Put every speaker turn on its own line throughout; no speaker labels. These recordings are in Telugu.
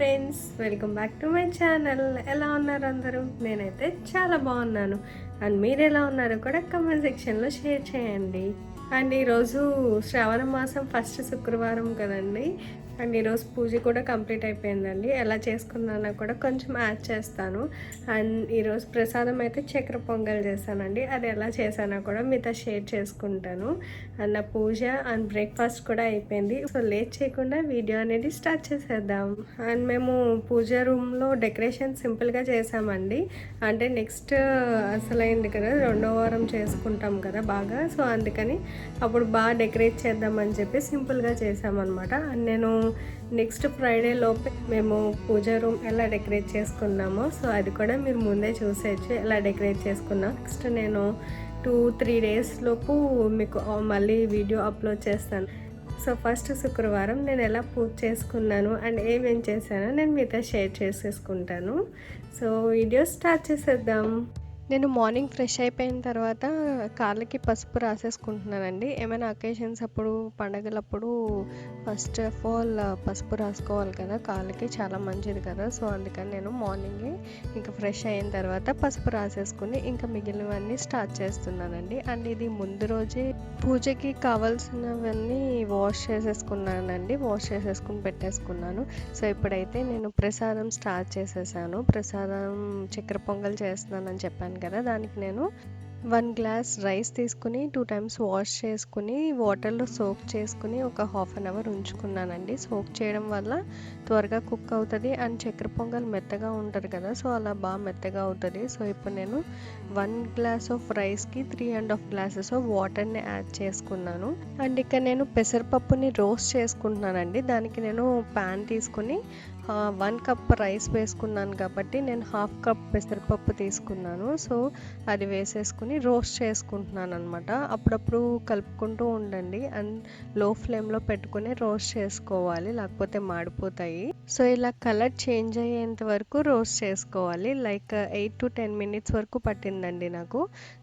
Friends, welcome back to my channel. ఎలా ఉన్నారు అందరూ? నేనైతే చాలా బాగున్నాను. అండ్ మీరు ఎలా ఉన్నారో కూడా కమెంట్ సెక్షన్లో షేర్ చేయండి. అండ్ ఈరోజు శ్రావణ మాసం ఫస్ట్ శుక్రవారం కదండి. అండ్ ఈరోజు పూజ కూడా కంప్లీట్ అయిపోయిందండి. ఎలా చేసుకున్నానో కూడా కొంచెం యాడ్ చేస్తాను. అండ్ ఈరోజు ప్రసాదం అయితే చక్కెర పొంగల్ చేశానండి. అది ఎలా చేశానో కూడా మీతో షేర్ చేసుకుంటాను. అండ్ నా పూజ అండ్ బ్రేక్ఫాస్ట్ కూడా అయిపోయింది. సో లేట్ చేయకుండా వీడియో అనేది స్టార్ట్ చేసేద్దాం. అండ్ మేము పూజ రూమ్లో డెకరేషన్ సింపుల్గా చేసామండి. అంటే నెక్స్ట్ అసలైంది కదా, రెండో వారం చేసుకుంటాం కదా బాగా. సో అందుకని అప్పుడు బాగా డెకరేట్ చేద్దామని చెప్పి సింపుల్గా చేసామన్నమాట. అండ్ నేను నెక్స్ట్ ఫ్రైడే లోపే మేము పూజా రూమ్ ఎలా డెకరేట్ చేసుకున్నామో సో అది కూడా మీరు ముందే చూసేయచ్చు ఎలా డెకరేట్ చేసుకున్నాం. నెక్స్ట్ నేను 2-3 డేస్ లోపు మీకు మళ్ళీ వీడియో అప్లోడ్ చేస్తాను. సో ఫస్ట్ శుక్రవారం నేను ఎలా పూజ చేసుకున్నాను అండ్ ఏమేం చేశానో నేను మీతో షేర్ చేసేసుకుంటాను. సో వీడియో స్టార్ట్ చేసేద్దాం. నేను మార్నింగ్ ఫ్రెష్ అయిపోయిన తర్వాత కాళ్ళకి పసుపు రాసేసుకుంటున్నానండి. ఏమైనా అకేషన్స్ అప్పుడు, పండగలప్పుడు ఫస్ట్ ఆఫ్ ఆల్ పసుపు రాసుకోవాలి కదా, కాళ్ళకి చాలా మంచిది కదా. సో అందుకని నేను మార్నింగే ఇంకా ఫ్రెష్ అయిన తర్వాత పసుపు రాసేసుకుని ఇంకా మిగిలినవన్నీ స్టార్ట్ చేస్తున్నానండి. అండ్ ఇది ముందు రోజే పూజకి కావాల్సినవన్నీ వాష్ చేసేసుకున్నానండి. వాష్ చేసేసుకుని పెట్టేసుకున్నాను. సో ఇప్పుడైతే నేను ప్రసాదం స్టార్ట్ చేసేసాను. ప్రసాదం చక్కెర పొంగల్ చేస్తున్నానని చెప్పాను కదా, దానికి నేను 1 గ్లాస్ రైస్ తీసుకుని 2 టైమ్స్ వాష్ చేసుకుని వాటర్లో సోక్ చేసుకుని ఒక హాఫ్ అన్ అవర్ ఉంచుకున్నానండి. సోక్ చేయడం వల్ల త్వరగా కుక్ అవుతుంది అండ్ చక్కెర పొంగల్ మెత్తగా ఉంటుంది కదా, సో అలా బాగా మెత్తగా అవుతుంది. సో ఇప్పుడు నేను 1 గ్లాస్ ఆఫ్ రైస్కి 3.5 గ్లాసెస్ ఆఫ్ వాటర్ని యాడ్ చేసుకున్నాను. అండ్ ఇక్కడ నేను పెసరపప్పుని రోస్ట్ చేసుకుంటున్నానండి. దానికి నేను ప్యాన్ తీసుకుని 1 కప్ రైస్ వేసుకున్నాను కాబట్టి నేను 1/2 కప్ పెసరపప్పు తీసుకున్నాను. సో అది వేసేసుకుని రోస్ట్ చేసుకుంటున్నాను అనమాట. అప్పుడప్పుడు కలుపుకుంటూ ఉండండి అండ్ లో ఫ్లేమ్లో పెట్టుకుని రోస్ట్ చేసుకోవాలి, లేకపోతే మాడిపోతాయి. సో ఇలా కలర్ చేంజ్ అయ్యేంత వరకు రోస్ట్ చేసుకోవాలి. లైక్ 8 to 10 మినిట్స్ వరకు పట్టిందండి నాకు.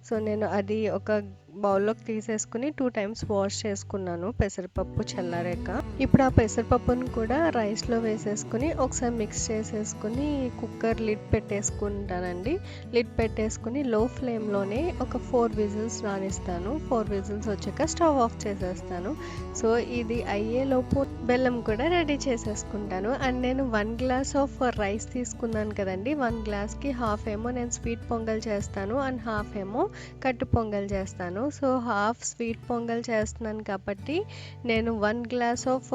సో నేను అది ఒక బౌల్లోకి తీసేసుకుని 2 టైమ్స్ వాష్ చేసుకున్నాను పెసరపప్పు చల్లారాక. ఇప్పుడు ఆ పెసరపప్పును కూడా రైస్లో వేసేసుకుని ఒకసారి మిక్స్ చేసేసుకుని కుక్కర్ లిడ్ పెట్టేసుకుంటానండి. లిడ్ పెట్టేసుకుని లో ఫ్లేమ్లోనే ఒక 4 విజిల్స్ రానిస్తాను. 4 విజిల్స్ వచ్చాక స్టవ్ ఆఫ్ చేసేస్తాను. సో ఇది అయ్యేలోపు బెల్లం కూడా రెడీ చేసేసుకుంటాను. అండ్ నేను 1 గ్లాస్ ఆఫ్ రైస్ తీసుకున్నాను కదండి. 1 గ్లాస్కి హాఫ్ ఏమో నేను స్వీట్ పొంగల్ చేస్తాను అండ్ హాఫ్ ఏమో కట్టు పొంగల్ చేస్తాను. సో హాఫ్ స్వీట్ పొంగల్ చేస్తున్నాను కాబట్టి నేను 1 గ్లాస్ ఆఫ్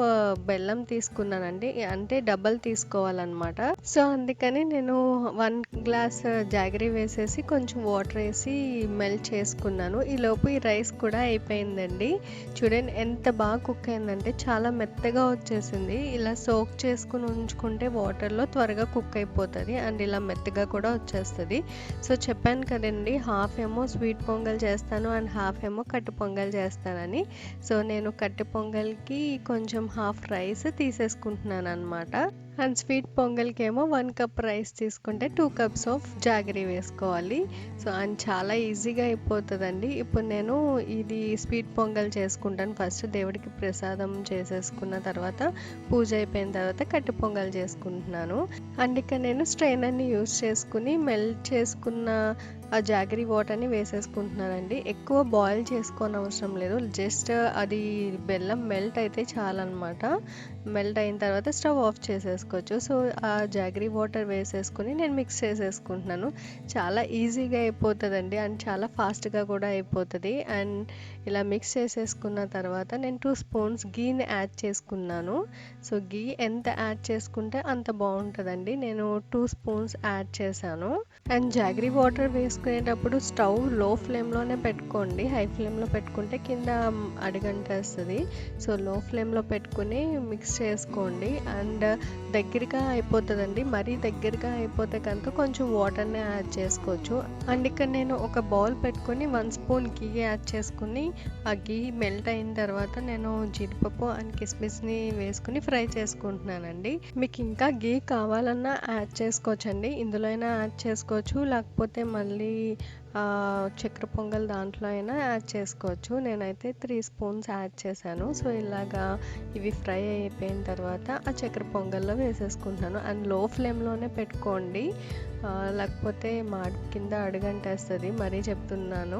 బెల్లం తీసుకున్నానండి. అంటే డబల్ తీసుకోవాలన్నమాట. సో అందుకని నేను 1 గ్లాస్ జాగరీ వేసేసి కొంచెం వాటర్ వేసి మెల్ట్ చేసుకున్నాను. ఈలోపు ఈ రైస్ కూడా అయిపోయిందండి. చూడండి ఎంత బాగా కుక్ అయిందంటే చాలా మెత్తగా వచ్చేసింది. ఇలా సోక్ చేసుకుని ఉంచుకుంటే వాటర్లో త్వరగా కుక్ అయిపోతుంది అండ్ ఇలా మెత్తగా కూడా వచ్చేస్తుంది. సో చెప్పాను కదండి, హాఫ్ ఏమో స్వీట్ పొంగల్ చేస్తాను అండ్ హాఫ్ ఏమో కట్టు పొంగల్ చేస్తానని. సో నేను కట్టు పొంగల్కి కొంచెం హాఫ్ రైస్ తీసేసుకుంటున్నాను అనమాట. అండ్ స్వీట్ పొంగల్కి ఏమో 1 కప్ రైస్ తీసుకుంటే 2 కప్స్ ఆఫ్ జాగరీ వేసుకోవాలి. సో అండ్ చాలా ఈజీగా అయిపోతుందండి. ఇప్పుడు నేను ఇది స్వీట్ పొంగల్ చేసుకుంటాను. ఫస్ట్ దేవుడికి ప్రసాదం చేసేసుకున్న తర్వాత పూజ అయిపోయిన తర్వాత కట్టు పొంగల్ చేసుకుంటున్నాను. అండ్ ఇక్కడ నేను స్ట్రైనర్ని యూస్ చేసుకుని మెల్ట్ చేసుకున్న ఆ జాగరీ వాటర్ని వేసేసుకుంటున్నానండి. ఎక్కువ బాయిల్ చేసుకోని అవసరం లేదు, జస్ట్ అది బెల్లం మెల్ట్ అయితే చాలన్నమాట. మెల్ట్ అయిన తర్వాత స్టవ్ ఆఫ్ చేసేసుకోవచ్చు. సో ఆ జాగరీ వాటర్ వేసేసుకుని నేను మిక్స్ చేసేసుకుంటున్నాను. చాలా ఈజీగా అయిపోతుందండి అండ్ చాలా ఫాస్ట్గా కూడా అయిపోతుంది. అండ్ ఇలా మిక్స్ చేసేసుకున్న తర్వాత నేను 2 స్పూన్స్ గీని యాడ్ చేసుకున్నాను. సో గీ ఎంత యాడ్ చేసుకుంటే అంత బాగుంటుందండి. నేను 2 స్పూన్స్ యాడ్ చేశాను. అండ్ జాగరీ వాటర్ వేసుకునేటప్పుడు స్టవ్ లో ఫ్లేమ్లోనే పెట్టుకోండి. హై ఫ్లేమ్లో పెట్టుకుంటే కింద అడుగంటేస్తుంది. సో లో ఫ్లేమ్లో పెట్టుకుని మిక్స్ చేసుకోండి. అండ్ దగ్గరగా అయిపోతుందండి. మరీ దగ్గరగా అయిపోతే కనుక కొంచెం వాటర్ని యాడ్ చేసుకోవచ్చు. అండ్ ఇక్కడ నేను ఒక బౌల్ పెట్టుకుని 1 స్పూన్ గీ యాడ్ చేసుకుని ఆ గీ మెల్ట్ అయిన తర్వాత నేను జీడిపప్పు అండ్ కిస్మిస్ని వేసుకుని ఫ్రై చేసుకుంటున్నానండి. మీకు ఇంకా గీ కావాలన్నా యాడ్ చేసుకోవచ్చండి. ఇందులో అయినా యాడ్ చేసుకోవచ్చు, లేకపోతే మళ్ళీ చక్కెర పొంగల్ దాంట్లో అయినా యాడ్ చేసుకోవచ్చు. నేనైతే 3 స్పూన్స్ యాడ్ చేశాను. సో ఇలాగా ఇవి ఫ్రై అయిపోయిన తర్వాత ఆ చక్కెర పొంగల్లో వేసేసుకుంటున్నాను. అండ్ లో ఫ్లేమ్లోనే పెట్టుకోండి, లేకపోతే కింద అడుగంటేస్తుంది, మరీ చెప్తున్నాను.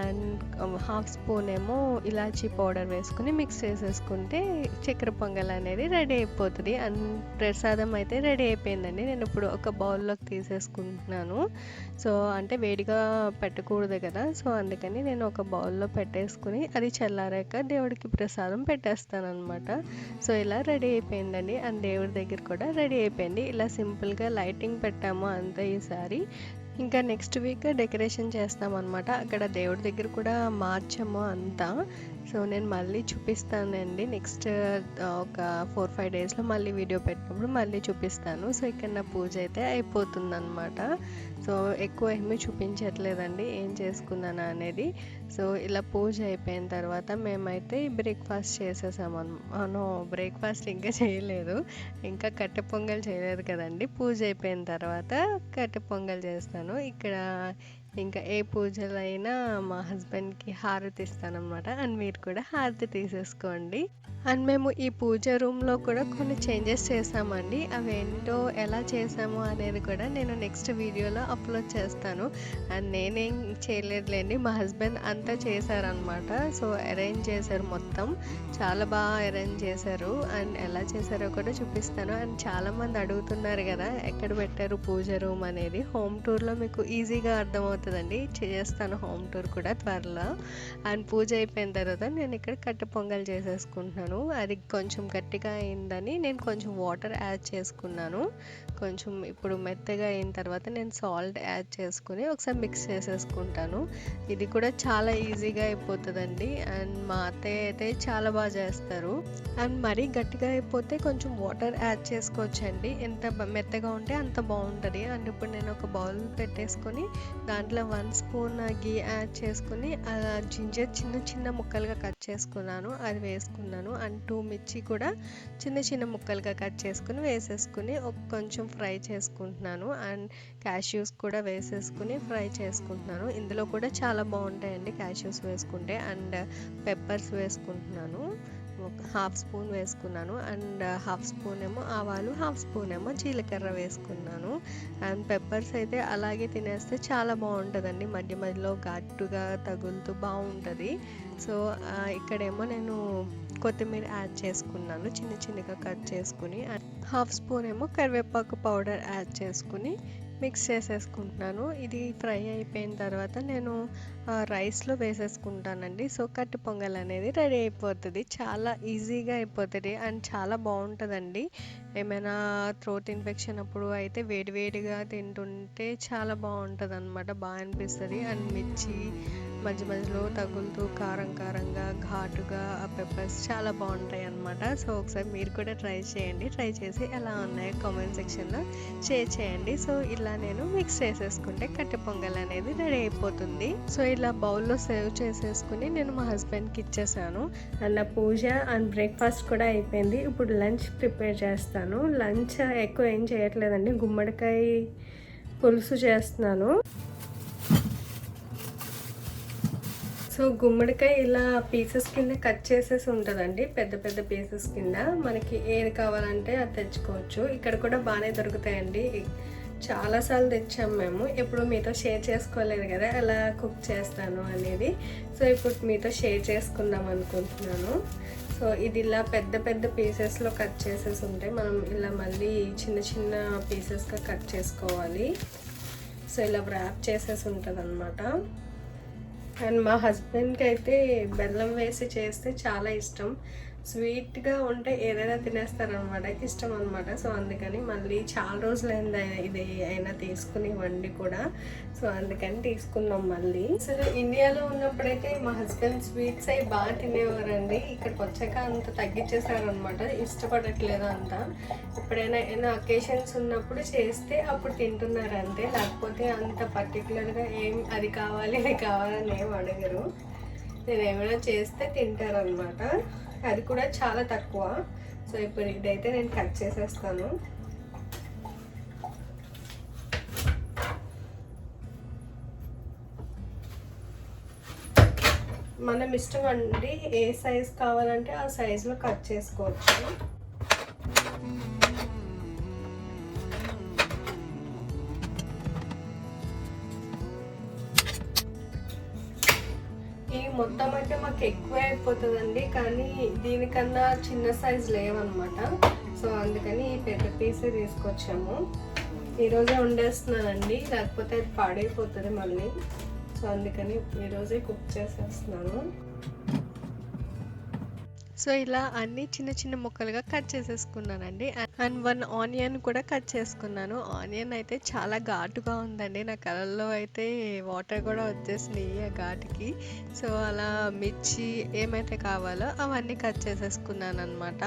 అండ్ హాఫ్ స్పూన్ ఏమో ఇలాచీ పౌడర్ వేసుకుని మిక్స్ చేసేసుకుంటే చక్కెర పొంగల్ అనేది రెడీ అయిపోతుంది. అండ్ ప్రసాదం అయితే రెడీ అయిపోయిందండి. నేను ఇప్పుడు ఒక బౌల్లోకి తీసేసుకుంటున్నాను. సో అంటే వేడిగా పెట్టకూడదు కదా, సో అందుకని నేను ఒక బౌల్లో పెట్టేసుకుని అది చల్లారాక దేవుడికి ప్రసాదం పెట్టేస్తాను అనమాట. సో ఇలా రెడీ అయిపోయిందండి. అండ్ దేవుడి దగ్గర కూడా రెడీ అయిపోయింది. ఇలా సింపుల్గా లైటింగ్ పెట్టాము అంతే ఈసారి. ఇంకా నెక్స్ట్ వీక్ డెకరేషన్ చేస్తామన్నమాట. అక్కడ దేవుడి దగ్గర కూడా మార్చాము అంతా. సో నేను మళ్ళీ చూపిస్తానండి. నెక్స్ట్ ఒక 4-5 డేస్లో మళ్ళీ వీడియో పెట్టినప్పుడు మళ్ళీ చూపిస్తాను. సో ఇక్కడ నా పూజ అయితే అయిపోతుందన్నమాట. సో ఎక్కువ ఏమీ చూపించట్లేదండి ఏం చేసుకున్నాను అనేది. సో ఇలా పూజ అయిపోయిన తర్వాత మేమైతే బ్రేక్ఫాస్ట్ చేసేసాము. బ్రేక్ఫాస్ట్ ఇంకా చేయలేదు, ఇంకా కట్టె పొంగల్ చేయలేదు కదండి. పూజ అయిపోయిన తర్వాత కట్టె పొంగల్ చేస్తాను. ఇక్కడ ఇంకా ఏ పూజలైనా మా హస్బెండ్కి హారతి ఇస్తానన్నమాట. అండ్ మీరు కూడా హారతి తీసేసుకోండి. అండ్ మేము ఈ పూజ రూమ్లో కూడా కొన్ని చేంజెస్ చేసామండి. అవి ఏంటో ఎలా చేసాము అనేది కూడా నేను నెక్స్ట్ వీడియోలో అప్లోడ్ చేస్తాను. అండ్ నేనేం చేయలేదులేండి, మా హస్బెండ్ అంతా చేశారనమాట. సో అరేంజ్ చేశారు, మొత్తం చాలా బాగా అరేంజ్ చేశారు. అండ్ ఎలా చేశారో కూడా చూపిస్తాను. అండ్ చాలామంది అడుగుతున్నారు కదా ఎక్కడ పెట్టారు పూజ రూమ్ అనేది. హోమ్ టూర్లో మీకు ఈజీగా అర్థమవుతుందండి, చేస్తాను హోమ్ టూర్ కూడా త్వరలో. అండ్ పూజ అయిపోయిన తర్వాత నేను ఇక్కడ కట్టె పొంగల్ చేసేసుకుంటున్నాను. అది కొంచెం గట్టిగా అయిందని నేను కొంచెం వాటర్ యాడ్ చేసుకున్నాను. కొంచెం ఇప్పుడు మెత్తగా అయిన తర్వాత నేను సాల్ట్ యాడ్ చేసుకుని ఒకసారి మిక్స్ చేసేసుకుంటాను. ఇది కూడా చాలా ఈజీగా అయిపోతుందండి. అండ్ మా అత్తయ్య అయితే చాలా బాగా చేస్తారు. అండ్ మరీ గట్టిగా అయిపోతే కొంచెం వాటర్ యాడ్ చేసుకోవచ్చండి, ఎంత మెత్తగా ఉంటే అంత బాగుంటుంది. అండ్ ఇప్పుడు నేను ఒక బౌల్ పెట్టేసుకొని దాంట్లో 1 స్పూన్ గీ యాడ్ చేసుకుని జింజర్ చిన్న చిన్న ముక్కలుగా కట్ చేసుకున్నాను, అది వేసుకున్నాను. అండ్ 2 మిర్చి కూడా చిన్న చిన్న ముక్కలుగా కట్ చేసుకుని వేసేసుకుని కొంచెం ఫ్రై చేసుకుంటున్నాను. అండ్ క్యాష్యూస్ కూడా వేసేసుకుని ఫ్రై చేసుకుంటున్నాను. ఇందులో కూడా చాలా బాగుంటాయండి క్యాష్యూస్ వేసుకుంటే. అండ్ పెప్పర్స్ వేసుకుంటున్నాను, 1/2 స్పూన్ వేసుకున్నాను. అండ్ 1/2 స్పూన్ ఏమో ఆవాలు, 1/2 స్పూన్ ఏమో జీలకర్ర వేసుకున్నాను. అండ్ పెప్పర్స్ అయితే అలాగే తినేస్తే చాలా బాగుంటుందండి, మధ్య మధ్యలో ఘాటుగా తగులుతూ బాగుంటుంది. సో ఇక్కడేమో నేను కొత్తిమీర యాడ్ చేసుకున్నాను, చిన్న చిన్నగా కట్ చేసుకుని. 1/2 స్పూన్ ఏమో కరివేపాకు పౌడర్ యాడ్ చేసుకుని మిక్స్ చేసేసుకుంటున్నాను. ఇది ఫ్రై అయిపోయిన తర్వాత నేను రైస్లో వేసేసుకుంటానండి. సో కట్టె పొంగల్ అనేది రెడీ అయిపోతుంది, చాలా ఈజీగా అయిపోతుంది. అండ్ చాలా బాగుంటుందండి. ఏమైనా థ్రోట్ ఇన్ఫెక్షన్ అప్పుడు అయితే వేడివేడిగా తింటుంటే చాలా బాగుంటుంది అనమాట, బాగా అనిపిస్తుంది. అండ్ మిర్చి మధ్య మధ్యలో తగులుతూ కారం కారంగా ఘాటుగా ఆ పెప్పర్స్ చాలా బాగుంటాయి అన్నమాట. సో ఒకసారి మీరు కూడా ట్రై చేయండి, ట్రై చేసి ఎలా ఉన్నాయో కామెంట్ సెక్షన్లో షేర్ చేయండి. సో ఇలా నేను మిక్స్ చేసేసుకుంటే కట్టె పొంగల్ అనేది రెడీ అయిపోతుంది. సో ఇలా బౌల్లో సర్వ్ చేసేసుకుని నేను మా హస్బెండ్కి ఇచ్చేసాను. అండ్ పూజ అండ్ బ్రేక్ఫాస్ట్ కూడా అయిపోయింది. ఇప్పుడు లంచ్ ప్రిపేర్ చేస్తాను. లంచ్ ఎక్కువ ఏం చేయట్లేదండి, గుమ్మడికాయ పులుసు చేస్తున్నాను. సో గుమ్మడికాయ ఇలా పీసెస్ కింద కట్ చేసేసి ఉంటుందండి, పెద్ద పెద్ద పీసెస్ కింద. మనకి ఏది కావాలంటే అది తెచ్చుకోవచ్చు. ఇక్కడ కూడా బాగానే దొరుకుతాయండి, చాలాసార్లు తెచ్చాము మేము. ఎప్పుడు మీతో షేర్ చేసుకోలేదు కదా ఎలా కుక్ చేస్తాను అనేది. సో ఇప్పుడు మీతో షేర్ చేసుకుందాం అనుకుంటున్నాను. సో ఇది ఇలా పెద్ద పెద్ద పీసెస్లో కట్ చేసేసి ఉంటాయి, మనం ఇలా మళ్ళీ చిన్న చిన్న పీసెస్గా కట్ చేసుకోవాలి. సో ఇలా ర్యాప్ చేసేసి ఉంటుంది అన్నమాట. అండ్ మా హస్బెండ్కి అయితే బెల్లం వేసి చేస్తే చాలా ఇష్టం, స్వీట్గా ఉంటే ఏదైనా తినేస్తారనమాట, ఇష్టం అనమాట. సో అందుకని మళ్ళీ చాలా రోజులైంది ఇది అయినా తీసుకుని వండి కూడా. సో అందుకని తీసుకున్నాం మళ్ళీ. అసలు ఇండియాలో ఉన్నప్పుడైతే మా హస్బెండ్ స్వీట్స్ అవి బాగా తినేవారండి. ఇక్కడికి వచ్చాక అంత తగ్గించేసారనమాట, ఇష్టపడట్లేదు అంత. ఎప్పుడైనా ఏమైనా అకేషన్స్ ఉన్నప్పుడు చేస్తే అప్పుడు తింటున్నారు అంతే, లేకపోతే అంత పర్టికులర్గా ఏం అది కావాలి ఇది కావాలని ఏం అడగరు. నేను ఏమైనా చేస్తే తింటారనమాట, అది కూడా చాలా తక్కువ. సో ఇప్పుడు ఇదైతే నేను కట్ చేసేస్తాను. మనం ఇష్టం అండి, ఏ సైజ్ కావాలంటే ఆ సైజులో కట్ చేసుకోవచ్చు. ఈ మొత్తం అయితే మాకు ఎక్కువ అయిపోతుందండి, కానీ దీనికన్నా చిన్న సైజ్ లేవన్నమాట. సో అందుకని ఈ పెద్ద పీసే తీసుకొచ్చాము. ఈరోజే వండేస్తున్నానండి, లేకపోతే అది పాడైపోతుంది మళ్ళీ. సో అందుకని ఈరోజే కుక్ చేసేస్తున్నాను. సో ఇలా అన్ని చిన్న చిన్న ముక్కలుగా కట్ చేసేసుకున్నానండి. అండ్ 1 ఆనియన్ కూడా కట్ చేసుకున్నాను. ఆనియన్ అయితే చాలా ఘాటుగా ఉందండి, నా కళ్ళల్లో అయితే వాటర్ కూడా వచ్చేసినాయి ఆ ఘాటుకి. సో అలా మిర్చి ఏమైతే కావాలో అవన్నీ కట్ చేసేసుకున్నాను అనమాట.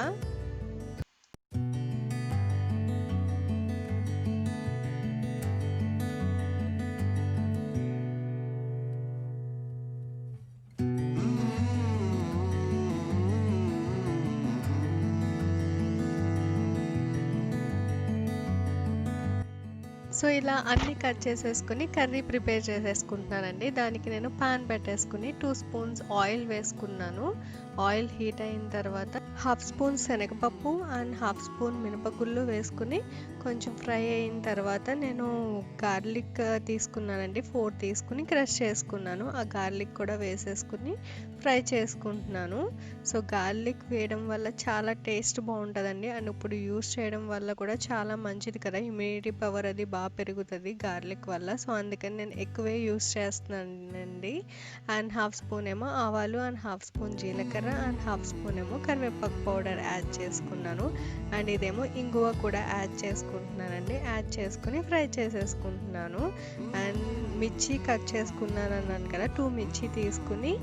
సో ఇలా అన్నీ కట్ చేసేసుకుని కర్రీ ప్రిపేర్ చేసేసుకుంటున్నానండి. దానికి నేను పాన్ పెట్టేసుకుని 2 స్పూన్స్ ఆయిల్ వేసుకున్నాను. ఆయిల్ హీట్ అయిన తర్వాత 1/2 స్పూన్ శనగపప్పు అండ్ 1/2 స్పూన్ మినపగుళ్ళు వేసుకుని కొంచెం ఫ్రై అయిన తర్వాత నేను గార్లిక్ తీసుకున్నానండి. 4 తీసుకుని క్రష్ చేసుకున్నాను. ఆ గార్లిక్ కూడా వేసేసుకుని ఫ్రై చేసుకుంటున్నాను. సో గార్లిక్ వేయడం వల్ల చాలా టేస్ట్ బాగుంటుందండి. అండ్ ఇప్పుడు యూస్ చేయడం వల్ల కూడా చాలా మంచిది కదా, ఇమ్యూనిటీ పవర్ అది బాగా పెరుగుతుంది గార్లిక్ వల్ల. సో అందుకని నేను ఎక్కువే యూస్ చేస్తున్నానండి. అండ్ 1/2 స్పూన్ ఏమో ఆవాలు అండ్ 1/2 స్పూన్ జీలకర్ర అండ్ 1/2 స్పూన్ ఏమో కరివేపాకు పౌడర్ యాడ్ చేసుకున్నాను. అండ్ ఇదేమో ఇంగువ కూడా యాడ్ చేసుకుంటున్నానండి. యాడ్ చేసుకుని ఫ్రై చేసేసుకుంటున్నాను. అండ్ మిర్చి కట్ చేసుకున్నాను అన్నాను కదా, 2 మిర్చి తీసుకుని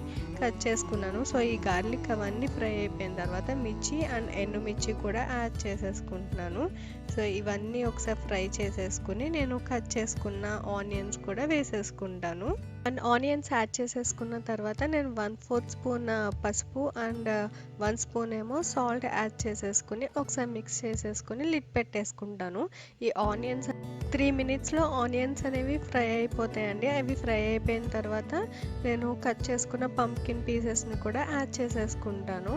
కట్ చేసుకున్నాను. సో ఈ గార్లిక్ అవన్నీ ఫ్రై అయిపోయిన తర్వాత మిర్చి అండ్ ఎండుమిర్చి కూడా యాడ్ చేసేసుకుంటున్నాను. సో ఇవన్నీ ఒకసారి ఫ్రై చేసేసుకుని నేను కట్ చేసుకున్న ఆనియన్స్ కూడా వేసేసుకుంటాను. అండ్ ఆనియన్స్ యాడ్ చేసేసుకున్న తర్వాత నేను 1/4 స్పూన్ పసుపు అండ్ 1 స్పూన్ ఏమో సాల్ట్ యాడ్ చేసేసుకుని ఒకసారి మిక్స్ చేసేసుకుని లిడ్ పెట్టేసుకుంటాను. ఈ ఆనియన్స్ 3 మినిట్స్లో ఆనియన్స్ అనేవి ఫ్రై అయిపోతాయండి. అవి ఫ్రై అయిపోయిన తర్వాత నేను కట్ చేసుకున్న పంప్కిన్ పీసెస్ని కూడా యాడ్ చేసేసుకుంటాను.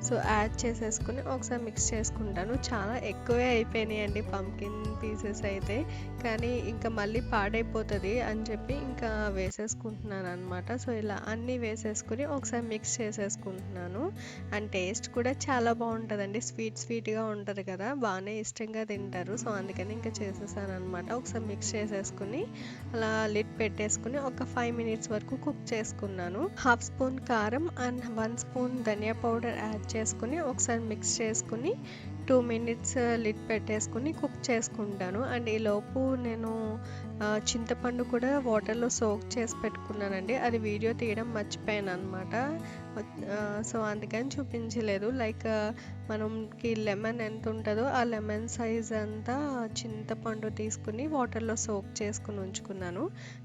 సో యాడ్ చేసేసుకుని ఒకసారి మిక్స్ చేసుకుంటాను. చాలా ఎక్కువే అయిపోయినాయండి పంప్కిన్ పీసెస్ అయితే, కానీ ఇంకా మళ్ళీ పాడైపోతుంది అని చెప్పి ఇంకా వేసేసుకుంటున్నాను అనమాట. సో ఇలా అన్నీ వేసేసుకుని ఒకసారి మిక్స్ చేసేసుకుంటున్నాను. అండ్ టేస్ట్ కూడా చాలా బాగుంటుందండి, స్వీట్గా ఉంటుంది కదా, బాగానే ఇష్టంగా తింటారు. సో అందుకని ఇంకా చేసేసాను అనమాట. ఒకసారి మిక్స్ చేసేసుకుని అలా లిడ్ పెట్టేసుకుని ఒక 5 మినిట్స్ వరకు కుక్ చేసుకున్నాను. 1/2 స్పూన్ కారం అండ్ 1 స్పూన్ ధనియా పౌడర్ యాడ్ చేసుకుని ఒకసారి మిక్స్ చేసుకుని 2 మినిట్స్ లిడ్ పెట్టేసుకుని కుక్ చేసుకుంటాను. అండ్ ఈలోపు నేను చింతపండు కూడా వాటర్లో సోక్ చేసి పెట్టుకున్నానండి. అది వీడియో తీయడం మర్చిపోయాను అనమాట. సో అందుకని చూపించలేదు. లైక్ మనకి లెమన్ ఎంత ఉంటుందో ఆ లెమన్ సైజ్ అంతా చింతపండు తీసుకుని వాటర్లో సోక్ చేసుకుని ఉంచుకున్నాను.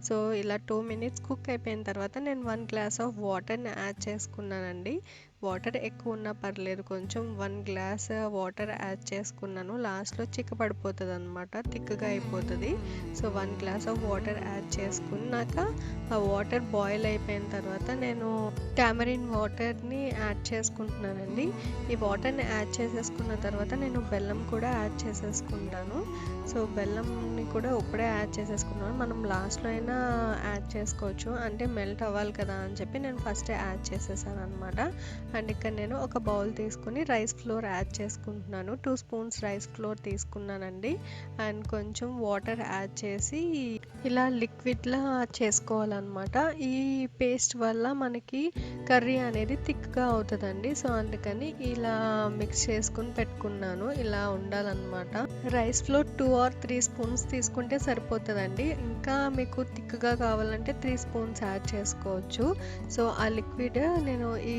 సో ఇలా 2 మినిట్స్ కుక్ అయిపోయిన తర్వాత నేను 1 గ్లాస్ ఆఫ్ వాటర్ని యాడ్ చేసుకున్నానండి. వాటర్ ఎక్కువ ఉన్నా పర్లేదు, కొంచెం 1 గ్లాస్ వాటర్ యాడ్ చేసుకున్నాను. లాస్ట్లో చిక్కపడిపోతుంది అనమాట, థిక్గా అయిపోతుంది. So 1 glass of water add చేసుకున్నాక ఆ వాటర్ బాయిల్ అయిపోయిన తర్వాత నేను టామరిన్ వాటర్ని యాడ్ చేసుకుంటున్నానండి. ఈ వాటర్ని యాడ్ చేసేసుకున్న తర్వాత నేను బెల్లం కూడా యాడ్ చేసేసుకుంటాను. సో బెల్లంని కూడా ఇప్పుడే యాడ్ చేసేసుకున్నాను. మనం లాస్ట్లో అయినా యాడ్ చేసుకోవచ్చు, అంటే మెల్ట్ అవ్వాలి కదా అని చెప్పి నేను ఫస్టే యాడ్ చేసేసాను అనమాట. అండ్ ఇక్కడ నేను ఒక బౌల్ తీసుకుని రైస్ ఫ్లోర్ యాడ్ చేసుకుంటున్నాను. 2 స్పూన్స్ రైస్ ఫ్లోర్ తీసుకున్నానండి. అండ్ కొంచెం వాటర్ యాడ్ చేసి ఇలా లిక్విడ్లా చేసుకోవాలన్నమాట. ఈ పేస్ట్ వల్ల మనకి కర్రీ అనేది థిక్గా అవుతుందండి. సో అందుకని ఇలా మిక్స్ చేసుకుని పెట్టుకున్నాను. ఇలా ఉండాలన్నమాట. రైస్ ఫ్లోర్ 2 or 3 స్పూన్స్ తీసుకుంటే సరిపోతుందండి. ఇంకా మీకు థిక్గా కావాలంటే 3 స్పూన్స్ యాడ్ చేసుకోవచ్చు. సో ఆ లిక్విడ్ నేను ఈ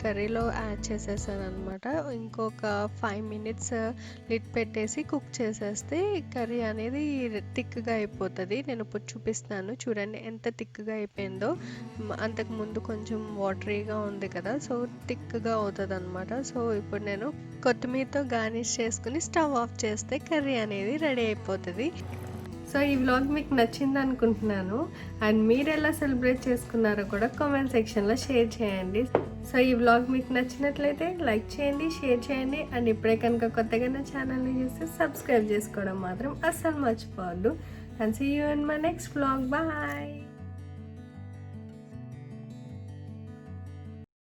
కర్రీలో యాడ్ చేసేసాను అనమాట. ఇంకొక 5 మినిట్స్ లిడ్ పెట్టేసి కుక్ చేసేస్తే కర్రీ అనేది థిక్గా అయిపోతుంది. నేను ఇప్పుడు చూపిస్తాను చూడండి ఎంత థిక్గా అయిపోయిందో. అంతకు ముందు కొంచెం వాటరీగా ఉంది కదా, సో థిక్గా అవుతుంది అనమాట. సో ఇప్పుడు నేను కొత్తిమీరతో గార్నిష్ చేసుకుని స్టవ్ ఆఫ్ చేస్తే కర్రీ అనేది రెడీ అయిపోతుంది. సో ఈ వ్లాగ్ మీకు నచ్చింది అనుకుంటున్నాను. అండ్ మీరు ఎలా సెలబ్రేట్ చేసుకున్నారో కూడా కామెంట్ సెక్షన్లో షేర్ చేయండి. సో ఈ వ్లాగ్ మీకు నచ్చినట్లయితే లైక్ చేయండి, షేర్ చేయండి. అండ్ ఇప్పుడే కనుక కొత్తగా నా ఛానల్ని చూస్తే సబ్స్క్రైబ్ చేసుకోవడం మాత్రం అస్సలు మర్చిపోవద్దు. And see you in my next vlog. Bye.